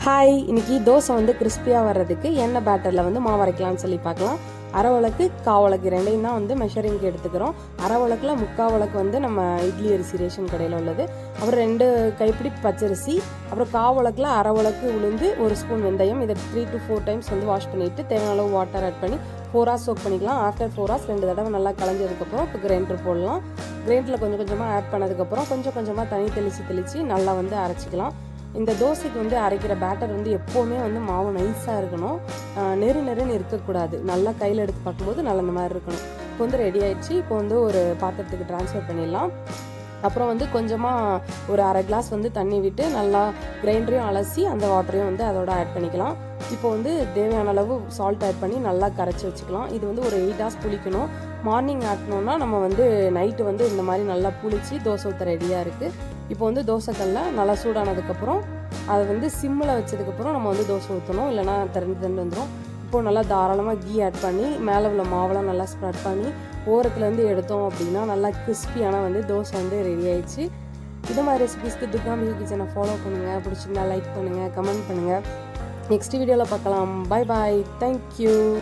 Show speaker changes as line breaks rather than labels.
Hi, இன்னைக்கு தோசை வந்து கிறிஸ்பியாக வர்றதுக்கு என்ன பேட்டரில் வந்து மாவு அரைக்கலாம்னு சொல்லி பார்க்கலாம். அரை உலக்கு காவலக்கு ரெண்டையும் தான் வந்து மெஷரிங்க்கு எடுத்துக்கிறோம். அரை உலக்கில் முக்கால் உலக்கு வந்து நம்ம இட்லி அரிசி ரேஷன் கடையில் உள்ளது, அப்புறம் 2 கைப்பிடி பச்சரிசி, அப்புறம் காவலக்கில் அரை உலக்கு உளுந்து, 1 ஸ்பூன் வெந்தயம். இதை 3 to 4 டைம்ஸ் வந்து வாஷ் பண்ணிவிட்டு தேவையான அளவு வாட்டர் ஆட் பண்ணி 4 hours சோக் பண்ணிக்கலாம். ஆஃப்டர் 4 hours 2 தடவை நல்லா களைஞ்சதுக்கப்புறம் இப்போ கிரைண்டர் போடலாம். கிரைண்டரில் கொஞ்சம் கொஞ்சமாக ஆட் பண்ணதுக்கப்புறம் கொஞ்சம் கொஞ்சமாக தண்ணி தெளித்து நல்லா வந்து அரைச்சிக்கலாம். இந்த தோசைக்கு வந்து அரைக்கிற பேட்டர் வந்து எப்போவுமே வந்து மாவு நைஸாக இருக்கணும், நெருன்னு இருக்கக்கூடாது. நல்லா கையில் எடுத்து பார்க்கும்போது நல்லா இந்த மாதிரி இருக்கணும். இப்போ வந்து ரெடி ஆகிடுச்சு. இப்போ வந்து ஒரு பாத்திரத்துக்கு ட்ரான்ஸ்ஃபர் பண்ணிடலாம். அப்புறம் வந்து கொஞ்சமாக ஒரு அரை கிளாஸ் வந்து தண்ணி விட்டு நல்லா கிரைண்டரையும் அலசி அந்த வாட்டரையும் வந்து அதோட ஆட் பண்ணிக்கலாம். இப்போ வந்து தேவையான அளவு சால்ட் ஆட் பண்ணி நல்லா கரைச்சி வச்சுக்கலாம். இது வந்து ஒரு 8 hours புளிக்கணும். மார்னிங் ஆட்டினோன்னா நம்ம வந்து நைட்டு வந்து இந்த மாதிரி நல்லா புளிச்சு தோசை ஊற்ற ரெடியாக இருக்குது. இப்போ வந்து தோசைக்கல்ல நல்லா சூடானதுக்கப்புறம் அதை வந்து சிம்மில் வச்சதுக்கப்புறம் நம்ம வந்து தோசை ஊற்றணும், இல்லைனா திரண்டு வந்துடும். இப்போது நல்லா தாராளமாக கீ ஆட் பண்ணி மேலே உள்ள மாவெல்லாம் நல்லா ஸ்ப்ரெட் பண்ணி ஓரத்துலேருந்து எடுத்தோம் அப்படின்னா நல்லா கிறிஸ்பியான வந்து தோசை வந்து ரெடி ஆயிடுச்சு. இது மாதிரி ரெசிபிஸ்க்கு துர்கா மிகு கிச்சனை ஃபாலோ பண்ணுங்கள். பிடிச்சிருந்தா லைக் பண்ணுங்கள், கமெண்ட் பண்ணுங்கள். நெக்ஸ்ட் வீடியோவில் பார்க்கலாம். Bye bye, thank you.